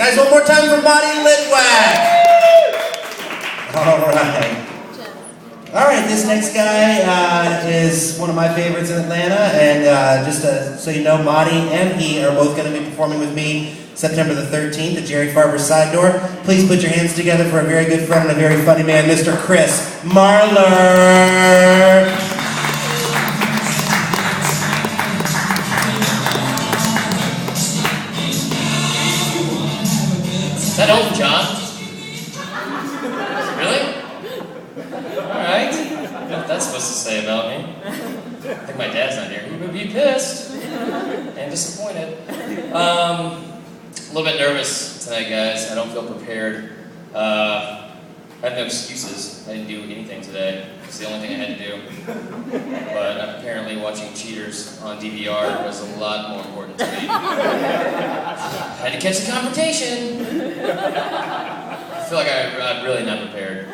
Guys, one more time for Marty Litwack. All right, this next guy is one of my favorites in Atlanta, and just so you know, Marty and he are both going to be performing with me September the 13th at Jerry Farber's Side Door. Please put your hands together for a very good friend and a very funny man, Mr. Chris Marler. Is that Elton John? Really? Alright. I don't know what that's supposed to say about me. I think my dad's not here. He would be pissed and disappointed. A little bit nervous tonight, guys. I don't feel prepared. I have no excuses. I didn't do anything today. It's the only thing I had to do. But apparently watching Cheaters on DVR was a lot more important to me. I had to catch the confrontation. I feel like I'm really not prepared.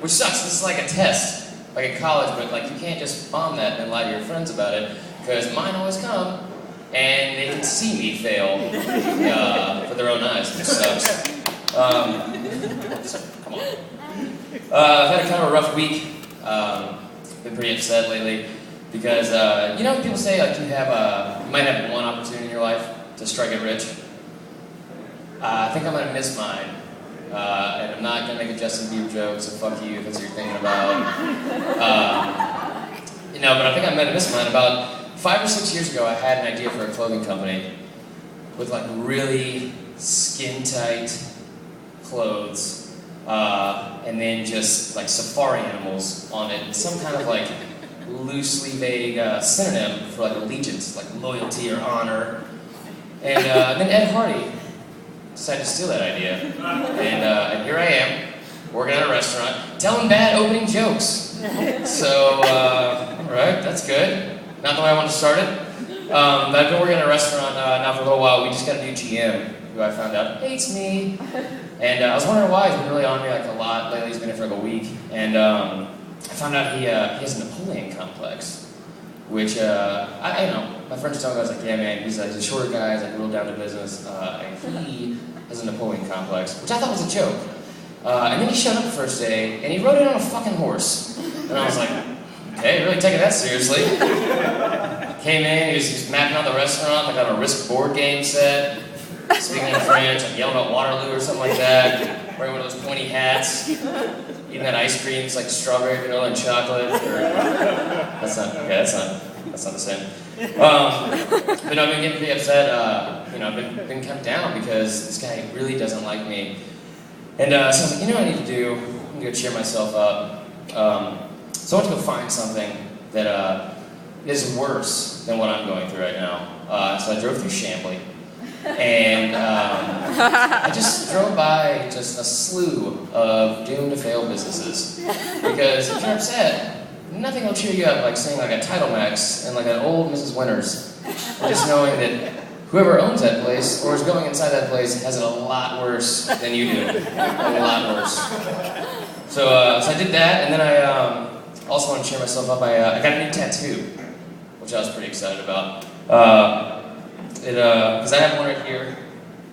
Which sucks. This is like a test. Like in college, but like you can't just bomb that and lie to your friends about it, because mine always come and they can see me fail for their own eyes, which sucks. So, come on. I've had a kind of a rough week. Been pretty upset lately because you know, people say like you might have one opportunity in your life to strike it rich. I think I'm gonna miss mine, and I'm not gonna make a Justin Bieber joke. So fuck you if that's what you're thinking about. You know, but I think I'm gonna miss mine. About 5 or 6 years ago, I had an idea for a clothing company with like really skin tight clothes. And then just like safari animals on it, and some kind of like loosely vague synonym for like allegiance, like loyalty or honor. And then Ed Hardy decided to steal that idea, and here I am, working at a restaurant, telling bad opening jokes. So, right, that's good. Not the way I want to start it. But I've been working at a restaurant now for a little while. We just got a new GM, who I found out hates me. And I was wondering why. He's been really on me like a lot lately. He's been here for like a week. And I found out he has a Napoleon complex, which, I know, my friends told me, I was like, yeah man, he's a shorter guy, he's like real down to business, and he has a Napoleon complex, which I thought was a joke. And then he showed up the first day, and he rode in on a fucking horse. And I was like, okay, really taking that seriously. Came in, he was mapping out the restaurant, like on a Risk board game set. Speaking in French, like yelling about Waterloo or something like that, wearing one of those pointy hats, eating that ice cream, it's like strawberry, vanilla, and chocolate. That's not the same. But no, I've been getting pretty upset. You know, I've been kept down because this guy really doesn't like me. And so I was like, you know what I need to do? I'm gonna go cheer myself up. So I went to go find something that is worse than what I'm going through right now. So I drove through Chamblee. And I just drove by just a slew of doomed to fail businesses. Because if you're upset, nothing will cheer you up like seeing like a Tidal Max and like an old Mrs. Winters. And just knowing that whoever owns that place or is going inside that place has it a lot worse than you do. A lot worse. So I did that, and then I also want to cheer myself up. I got a new tattoo, which I was pretty excited about. Because I have one right here,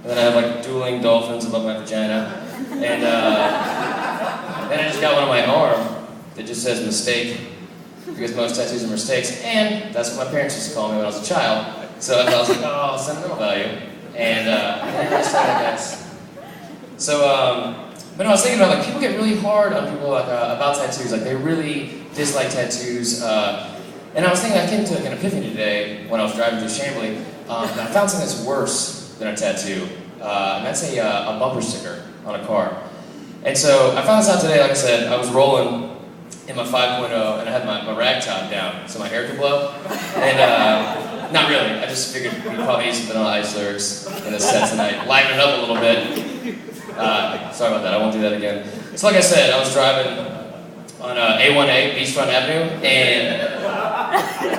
and then I have like dueling dolphins above my vagina, and then I just got one on my arm that just says mistake, because most tattoos are mistakes, and that's what my parents used to call me when I was a child, so I was like, oh, sentimental value, and I started that, guys. So, but no, I was thinking about like people get really hard on people like about tattoos, like they really dislike tattoos, and I was thinking I came to like an epiphany today when I was driving through Chamblee. And I found something that's worse than a tattoo, and that's a bumper sticker on a car. And so I found this out today, like I said, I was rolling in my 5.0, and I had my rag top down, so my hair could blow. And, not really, I just figured we'd probably use some Vanilla Ice lyrics in the set tonight, liven it up a little bit. Sorry about that, I won't do that again. So like I said, I was driving on A1A, Beachfront Avenue, and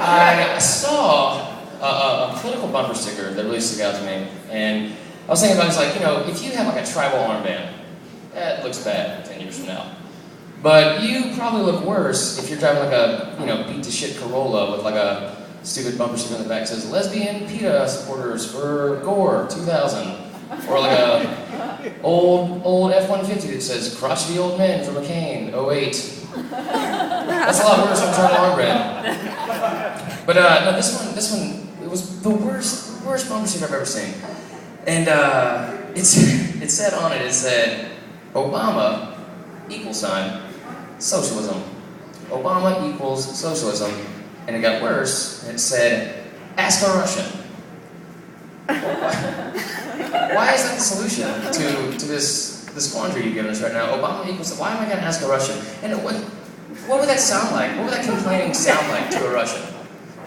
I saw a political bumper sticker that really stuck out to me, and I was thinking about it, it's like, you know, if you have like a tribal armband, that looks bad 10 years from now. But you probably look worse if you're driving like a, you know, beat to shit Corolla with like a stupid bumper sticker in the back that says lesbian PETA supporters for Gore 2000, or like a old F-150 that says crotchety old men from McCain, 08. That's a lot worse than Charlie Longren. But no, this one, it was the worst bumper sticker I've ever seen. And it said on it, Obama socialism. Obama equals socialism. And it got worse, it said, ask a Russian. Why is that the solution to this quandary you've given us right now? Obama equals, why am I going to ask a Russian? And what would that sound like? What would that complaining sound like to a Russian?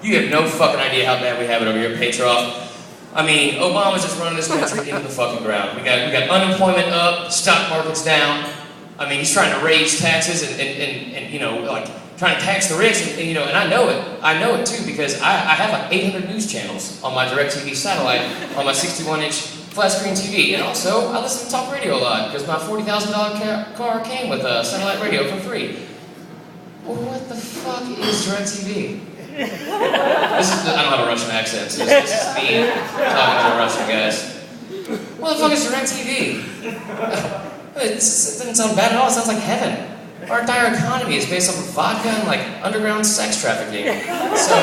You have no fucking idea how bad we have it over here, Petrov. I mean, Obama's just running this country into the fucking ground. We got unemployment up, stock market's down. I mean, he's trying to raise taxes and you know, like, trying to tax the rich, and you know, and I know it. I know it too because I have like 800 news channels on my DirecTV satellite on my 61-inch flat screen TV, and also I listen to talk radio a lot because my $40,000 car came with a satellite radio for free. Well, what the fuck is DirecTV? I don't have a Russian accent, so this is me talking to a Russian guys. What the fuck is DirecTV? It doesn't sound bad at all. It sounds like heaven. Our entire economy is based off of vodka and like underground sex trafficking. So,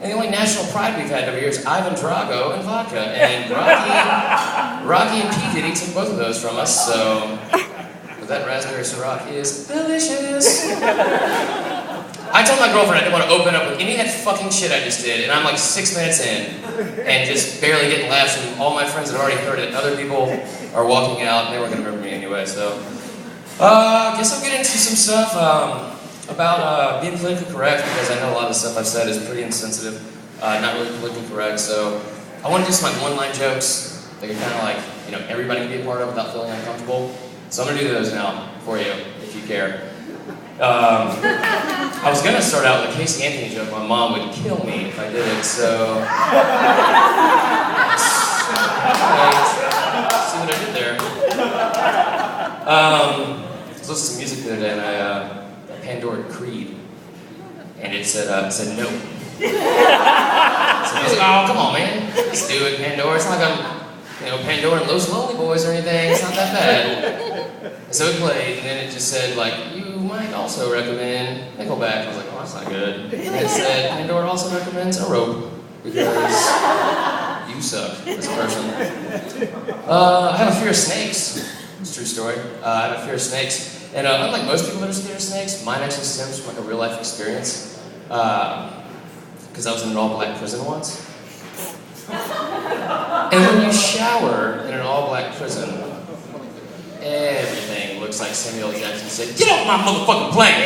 and the only national pride we've had over here is Ivan Drago and vodka. And Rocky and P. Diddy took both of those from us, so. But that raspberry Ciroc is delicious. I told my girlfriend I didn't want to open up with any of that fucking shit I just did, and I'm like 6 minutes in, and just barely getting laughs from all my friends that already heard it. Other people are walking out, and they weren't going to remember me anyway, so. I guess I'll get into some stuff about being politically correct, because I know a lot of the stuff I've said is pretty insensitive, not really politically correct, so I want to do some like one-line jokes that can kind of like, you know, everybody can be a part of without feeling uncomfortable. So I'm going to do those now for you, if you care. I was going to start out with a Casey Anthony joke. My mom would kill me if I did it, so. See what I did there. I was listening to music the other day, and I Pandored Creed, and it said no. So I was like, oh, come on, man, let's do it, Pandora. It's not like I'm, Pandora and Los Lonely Boys or anything. It's not that bad. And so it played, and then it just said, like, you might also recommend Nickelback. I was like, oh, that's not good. And it said, Pandora also recommends a rope, because you suck as a person. I have a fear of snakes. It's a true story. I have a fear of snakes. And unlike most people that are scared of snakes, mine actually stems from like a real life experience. Because I was in an all-black prison once. And when you shower in an all-black prison, everything looks like Samuel L. Jackson said, "Get off my motherfucking plane!"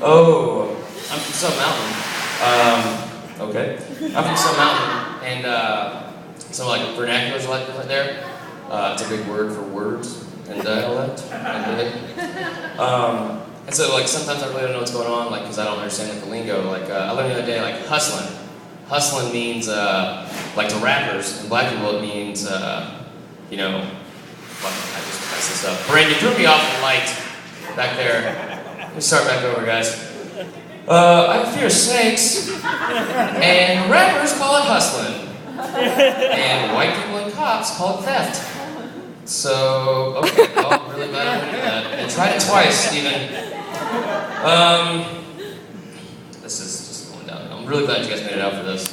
Oh, I'm from some mountain. Okay. I'm from some mountain, and some like vernaculars like different there. It's a big word for words and dialect. And so like sometimes I really don't know what's going on, like because I don't understand like the lingo. Like I learned the other day, like hustling. Hustling means like to rappers and black people it means you know. Fuck, I just messed this up. Brandon, you threw me off the light back there. Let me start back over, guys. I have a fear of snakes, and rappers call it hustling, and white people and cops call it theft. So, okay, well, I'm really glad I went into that. And tried it twice, even. This is just going down. I'm really glad you guys made it out for this.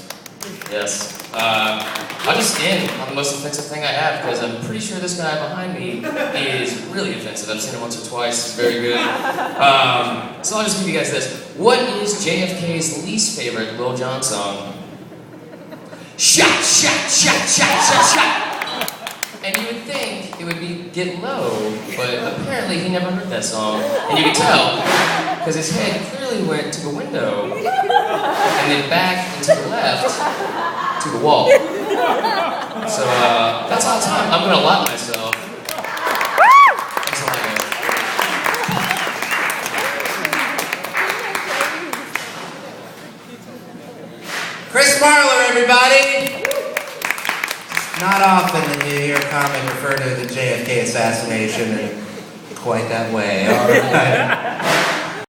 Yes. I'll just end on the most offensive thing I have, because I'm pretty sure this guy behind me is really offensive. I've seen him once or twice. He's very good. So I'll just give you guys this. What is JFK's least favorite Lil Jon song? Shot, shot, shot, shot, shot, shot. And you would think it would be Get Low, but apparently he never heard that song. And you can tell, because his head clearly went to the window, and then back and to the left, to the wall. So, that's all the time. I'm gonna allot myself. That's all I got. Chris Marler, everybody! Not often that you hear a comic refer to the JFK assassination in quite that way. All right.